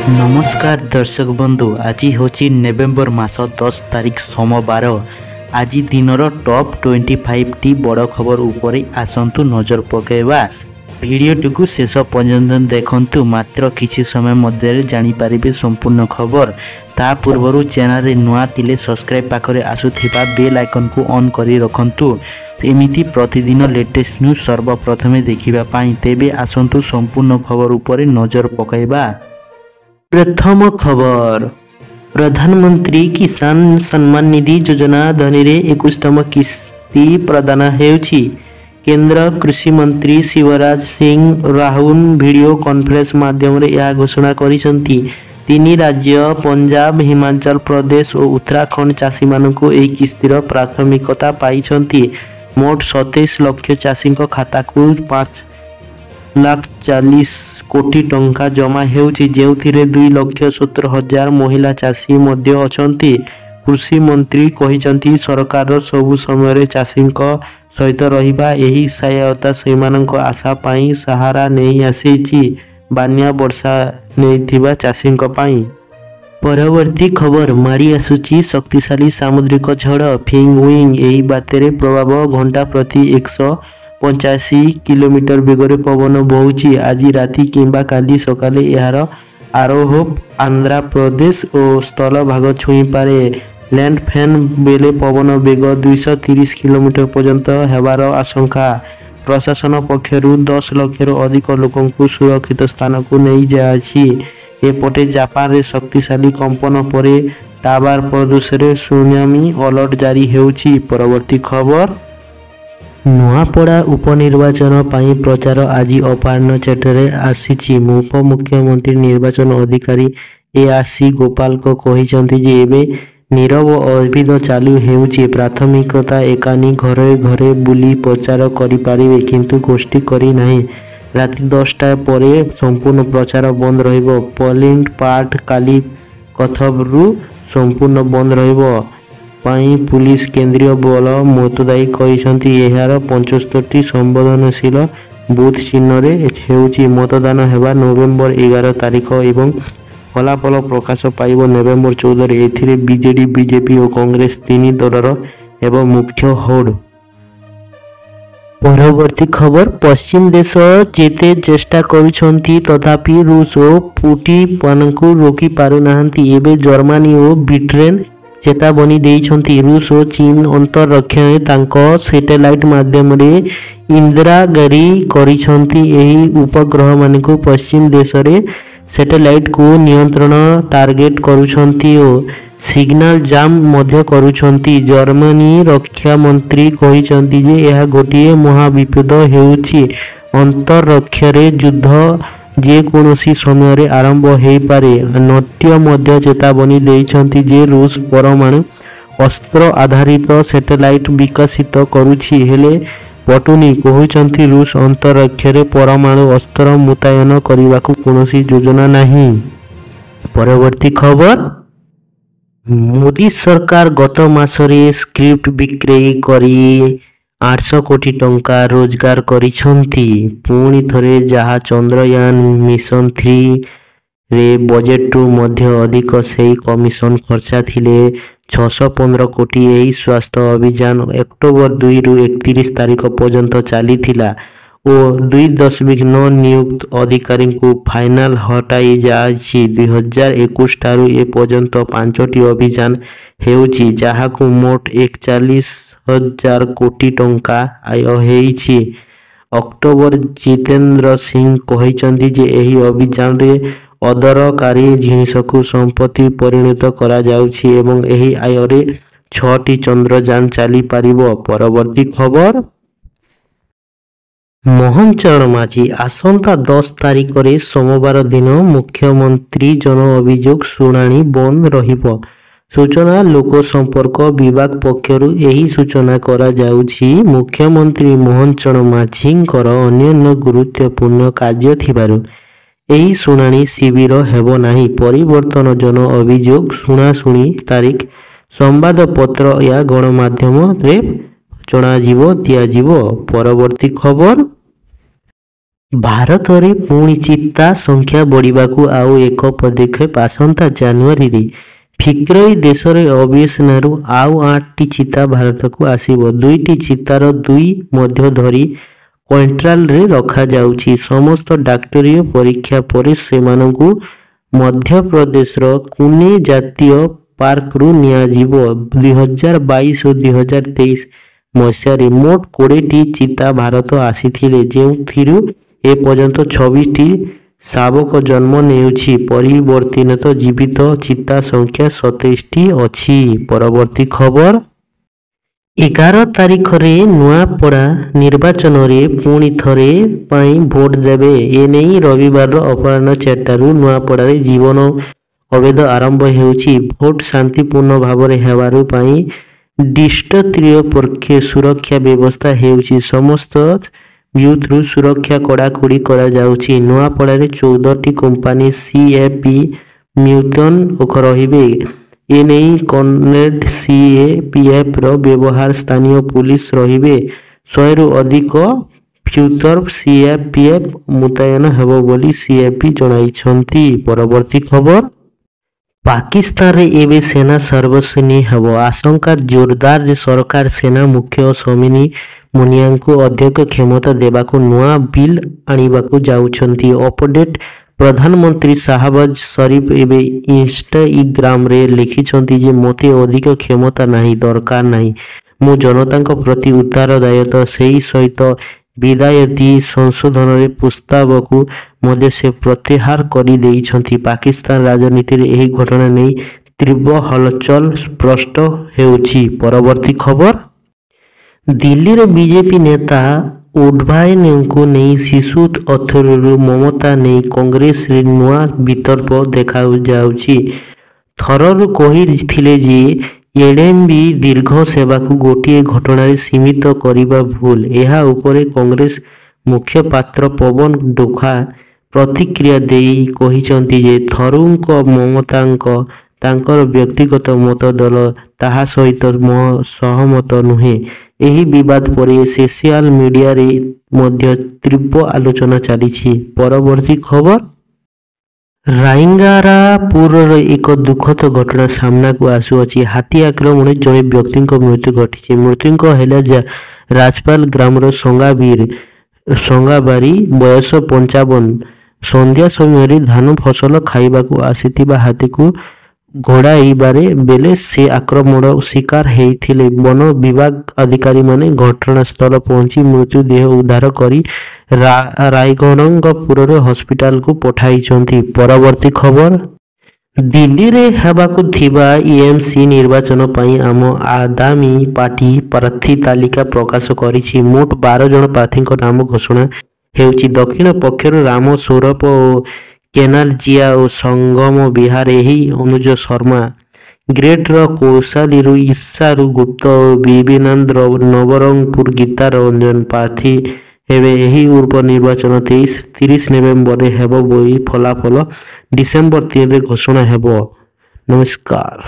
नमस्कार दर्शक बंधु आज हूँ नवेम्बर मास 10 तारिख सोमवार। आज दिनर टॉप 25 टी बड़ खबर उपरे आसतु नजर पकेवा। भिडियोटी को शेष पर्यंत देखंतु। मात्र किछि समय मध्य जानीपारे संपूर्ण खबर। ता पूर्व चैनल नुआ थिले सब्सक्राइब पाखरे आसुथिबा बेल आइकन को ऑन करी रखंतु। एमिति प्रतिदिन लेटेस्ट न्यूज सर्वप्रथमे देखिबा पाई। तेबे आसंतु संपूर्ण खबर उपरे नजर पकेवा। प्रथम खबर, प्रधानमंत्री किसान सम्मान निधि योजना धनीरे 21तम किस्ती प्रदान हेउछि। केंद्र कृषि मंत्री शिवराज सिंह राहुल वीडियो कॉन्फ्रेंस माध्यम यह घोषणा करिसंती। तीन राज्य पंजाब, हिमाचल प्रदेश और उत्तराखंड चाषी मानकु एही किस्तीर प्राथमिकता पाइछंती। मोट 27 लाख चाषी खाता को 5,40,00,000 कोटी टंका जमा हेउछि, जेउथिरे 2,70,000 महिला चाषी मध्य अछंती। कृषि मंत्री कहिसंती सरकार सबु समय चाषी सहित रहिबा। एही सहायता सेमानक आशा पाई सहारा नहीं आसीछि बान्या वर्षा नैथिबा चाषी पाई। परवर्ती खबर, माड़ी आसुची शक्तिशाली सामुद्रिक झड़ फेंगुइंग। एही बातेरे प्रभाव घंटा प्रति 185 किलोमीटर बेगरे पवन बहुची। आज राति किंबा काली सकाले यार आरोह आंध्र प्रदेश और स्थल भाग छुई पारे। लैंड फैन बेले पवन बेग 230 किलोमीटर पर्यंत हेबार आशंका। प्रशासन पक्षरु 10 लाख अधिक लोकंकु सुरक्षित स्थान को नहीं जायछि। एपटे जापान रे शक्तिशाली कंपन परे टावर प्रदेश रे सुनामी अलर्ट जारी हेउछि। परवर्ती खबर, नुआपड़ा उपनिर्वाचन पाई प्रचार आज अपराह्न 4टारे आसीछि। उपमुख्यमंत्री निर्वाचन अधिकारी एआरसी गोपाल को कहिसंती जे एबे नीरव अभिद चालू हेउछि। प्राथमिकता एकानी घरे घरे बुली प्रचार करि पारिबे, किंतु गोष्ठी करि नाही। राति 10टा परे संपूर्ण प्रचार बंद रहिबो। पोलिंग पार्ट काली कथबरु संपूर्ण बंद रहिबो पाई पुलिस केंद्रीय बल मतदायी कहिसंती। एहार 75टी संवेदनशील बूथ चिन्ह रे हेउछि। मतदान हेबा नवेम्बर 11 तारिख एवं फलाफल प्रकाश पाइब नवेम्बर 14 रे। एथिरे बीजेडी, बीजेपी और कांग्रेस तीन दलर एवं मुख्य होड़। परवर्ती खबर, पश्चिम देश जेते चेष्टा करुछंती तथापि रूस और पुटिन मानकु रोकी पारु नाहंती। एबे जर्मनी और ब्रिटेन चेतावनी देइछंती। रूस और चीन अंतरक्षण तांको सैटेलाइट माध्यम रे इंदिरागारी करिछंती। एही उपग्रह मानकु पश्चिम देश रे सैटेलाइट को नियंत्रण टार्गेट करुछंती और सिग्नल जाम मध्य करुछंती। जर्मनी रक्षा मंत्री कहिछंती जे यह गोटिए महाविपद हेउछि। अंतरक्षरे युद्ध जे कोनोसी समय रे आरंभ हेई पारे। नट्य मध्य चेतावनी देइछंती जे रूस परमाणु अस्त्र आधारित सैटेलाइट विकसित करुछि। हेले पटुनी कहुछंती रूस अंतरक्षरे परमाणु अस्त्र मुतयन करिबाकू कोनोसी योजना नाही। परवर्ती खबर, मोदी सरकार गत मासरे स्क्रिप्ट बिक्री करी 800 कोटी टंका रोजगार करिछंती। पुणी थरे जहा चंद्रयान मिशन 3 रे बजेट टू मध्य अधिक सेही कमिशन खर्चा थिले 615 कोटी। एही स्वास्थ्य अभियान अक्टोबर 2 रु 31 तारिख पर्यंत चली थिला और 2.9 नियुक्त अधिकारी को फाइनल हटाई जाछि। 2021 ठारू ए पर्यंत 5टी अभियान हेउछि, जहाकु मोट 41,000 कोटी टंका आय हेइछि। अक्टोबर जितेंद्र सिंह कहिसंती जे एही अभियान रे अदरकारी जिनिसकु संपत्ति परिणत करा जाउछि एवं एही आय रे 6टी चंद्रयान चली पारिबो। परवर्ती खबर, मोहन चरण माझी आसंता 10 तारिख रे सोमवार दिन मुख्यमंत्री जन अभियोग शुणाणी बंद रहिबो। सूचना लोक संपर्क विभाग पक्षरु एही सूचना करा जाउछि। मुख्यमंत्री मोहन चरण माझींकर अन्य गुरुत्वपूर्ण कार्य थिबारु एही शुणाणी शिविर हेबो नाही। परिवर्तन जन अभियोग शुणाशुणी तारीख संवादपत्र या गणमाध्यम रे जणाजिबो दियाजिबो। परवर्ती खबर, ଭାରତରେ ପୁଣି ଚିତା ସଂଖ୍ୟା ବଢ଼ିବାକୁ ଆଉ ଏକ ପଦକ୍ଷେପ ଆସନ୍ତା ଜାନୁଆରୀରେ ଫିକ୍ରଇ ଦେଶରେ ଅବସେନାରୁ ଆଉ 8ଟି ଚିତା ଭାରତକୁ ଆସିବ। 2ଟି ଚିତାର 2 ମଧ୍ୟ ଧରି କ୍ୱାଣ୍ଟାଲରେ ରଖାଯାଉଛି। ସମସ୍ତ ଡାକ୍ତରୀୟ ପରୀକ୍ଷା ପରେ ସେମାନଙ୍କୁ ମଧ୍ୟପ୍ରଦେଶର କୁନେ ଜାତୀୟ ପାର୍କରୁ ନିଆଯିବ। 2022 ଓ 2023 ମସିହାରେ ମୋଟ 20ଟି ଚିତା ଭାରତ ଆସିଥିଲେ, ଯେଉଁଥିରୁ ଏପର୍ଯ୍ୟନ୍ତ 26ଟି ଶାବକ ଜନ୍ମ ନେଉଛି। ପରିବର୍ତ୍ତିତ ଜୀବିତ ଚିତା ସଂଖ୍ୟା 27ଟି ଅଛି। ପରବର୍ତ୍ତୀ ଖବର। 11 ତାରିଖରେ ନୂଆପଡ଼ା ନିର୍ବାଚନରେ ପୁଣି ଥରେ ପାଇଁ ଭୋଟ ଦେବେ। ଏନେଇ ରବିବାର ଅପରାହ୍ନ 4ଟାରୁ ନୂଆପଡ଼ାରେ ଜୀବନ ଅବେଦ ଆରମ୍ଭ ହେଉଛି। ଭୋଟ ଶାନ୍ତିପୂର୍ଣ୍ଣ ଭାବରେ ହେବାରୁ ପାଇଁ ଡିଷ୍ଟ୍ରିକ୍ଟ ପକ୍ଷରୁ ସୁରକ୍ଷା ବ୍ୟବସ୍ଥା ହେଉଛି। ସମସ୍ତ ବୁଥରୁ ସୁରକ୍ଷା କଡ଼ାକଡ଼ି କରାଯାଉଛି। ନୂଆପଡ଼ାରେ 14ଟି କମ୍ପାନୀ ସିଏପି ମ୍ୟୁଜିୟମ ରହିବେ। ଏନେଇ କନେକ୍ଟ ସିଏପିଏଫର ବ୍ୟବହାର ସ୍ଥାନୀୟ ପୁଲିସ ରହିବେ। 100ରୁ ଅଧିକ ଫ୍ୟୁଚର ସିଏପିଏଫ ମୁତୟନ ହେବ ବୋଲି ସିଏପି ଜଣାଇଛନ୍ତି। ପରବର୍ତ୍ତୀ ଖବର। ପାକିସ୍ତାନରେ ଏବେ ସେନା ସର୍ବସ୍ୱନୀୟ ହେବ ଆଶଙ୍କା ଜୋରଦାର। ସରକାର ସେନା ମୁଖ୍ୟ ଶମିନି ମୁନିୟାଙ୍କୁ ଅଧିକ କ୍ଷମତା ଦେବାକୁ ନୂଆ ବିଲ୍ ଆଣିବାକୁ ଯାଉଛନ୍ତି। ଅପଡେଟ୍। ପ୍ରଧାନମନ୍ତ୍ରୀ ଶାହବାଜ ସରିଫ ଏବେ ଇନଷ୍ଟାଗ୍ରାମରେ ଲେଖିଛନ୍ତି ଯେ ମୋତେ ଅଧିକ କ୍ଷମତା ନାହିଁ, ଦରକାର ନାହିଁ। ମୁଁ ଜନତାଙ୍କ ପ୍ରତି ଉତ୍ତରଦାୟିତ୍ୱ। ସେହି ସହିତ ବିଦାୟତୀ ସଂଶୋଧନର ପ୍ରସ୍ତାବକୁ ମଧ୍ୟ ସେ ପ୍ରତ୍ୟାହାର କରିଦେଇଛନ୍ତି। ପାକିସ୍ତାନ ରାଜନୀତିରେ ଏହି ଘଟଣା ନେଇ ତୀବ୍ର ହଲଚଲ ସ୍ପଷ୍ଟ ହେଉଛି। ପରବର୍ତ୍ତୀ ଖବର। ଦିଲ୍ଲୀର ବିଜେପି ନେତା ଉଦ୍ଭାବନୀଙ୍କୁ ନେଇ ଶିଶୁ ଅଥରିଟିରୁ ମମତା ନେଇ କଂଗ୍ରେସରେ ନୂଆ ବିତର୍କ ଦେଖାଯାଉଛି। ଥରୁର କହିଥିଲେ ଯେ ଏଡିଏମ୍ବି ଦୀର୍ଘ ସେବାକୁ ଗୋଟିଏ ଘଟଣାରେ ସୀମିତ କରିବା ଭୁଲ। ଏହା ଉପରେ କଂଗ୍ରେସ ମୁଖପାତ୍ର ପବନ ଡୋଭା ପ୍ରତିକ୍ରିୟା ଦେଇ କହିଛନ୍ତି ଯେ ଥରୁରଙ୍କ ମମତାଙ୍କ ତାଙ୍କର ବ୍ୟକ୍ତିଗତ ମତ, ଦଳ ତାହା ସହିତ ସହମତ ନୁହେଁ। ଏହି ବିବାଦ ପରେ ସୋସିଆଲ ମିଡିଆରେ ମଧ୍ୟ ତୀବ୍ର ଆଲୋଚନା ଚାଲିଛି। ପରବର୍ତ୍ତୀ ଖବର। ରାଇଙ୍ଗାରାପୁରର ଏକ ଦୁଃଖଦ ଘଟଣା ସାମ୍ନାକୁ ଆସୁଅଛି। ହାତୀ ଆକ୍ରମଣରେ ଜଣେ ବ୍ୟକ୍ତିଙ୍କ ମୃତ୍ୟୁ ଘଟିଛି। ମୃତକ ହେଲେ ରାଜପାଲ ଗ୍ରାମର ସଙ୍ଗାବାରୀ, ବୟସ 55। ସନ୍ଧ୍ୟା ସମୟରେ ଧାନ ଫସଲ ଖାଇବାକୁ ଆସିଥିବା ହାତୀକୁ ଘଉଡ଼ାଇବାରେ ବେଳେ ସେ ଆକ୍ରମଣର ଶିକାର ହୋଇଥିଲେ। ବନ ବିଭାଗ ଅଧିକାରୀମାନେ ଘଟଣାସ୍ଥଳ ପହଞ୍ଚି ମୃତଦେହ ଉଦ୍ଧାର କରି ରାଇରଙ୍ଗପୁର ହସ୍ପିଟାଲକୁ ପଠାଇଛନ୍ତି। ପରବର୍ତ୍ତୀ ଖବର। ଦିଲ୍ଲୀରେ ହେବାକୁ ଥିବା ଏମ୍ସି ନିର୍ବାଚନ ପାଇଁ ଆମ ଆଦମୀ ପାର୍ଟି ପ୍ରାର୍ଥୀ ତାଲିକା ପ୍ରକାଶ କରିଛି। ମୋଟ 12 ଜଣ ପ୍ରାର୍ଥୀଙ୍କ ନାମ ଘୋଷଣା ହେଉଛି। ଦକ୍ଷିଣ ପକ୍ଷରୁ ରାମ ସ୍ୱରୂପ ଓ କେନାଲ ଜିଆ ଓ ସଙ୍ଗମ ବିହାର ଏହି ଅନୁଜ ଶର୍ମା, ଗ୍ରେଟର କୌଶାଲୀରୁ ଇଶାରୁ ଗୁପ୍ତ ଓ ବିବେକାନନ୍ଦ ନବରଙ୍ଗପୁର ଗୀତା ରଞ୍ଜନ ପ୍ରାର୍ଥୀ ହେବେ। ଏହି ଉପନିର୍ବାଚନ 30 ନଭେମ୍ବରରେ ହେବ ବୋଲି ଫଳାଫଳ ଡିସେମ୍ବର 3ରେ ଘୋଷଣା ହେବ। ନମସ୍କାର।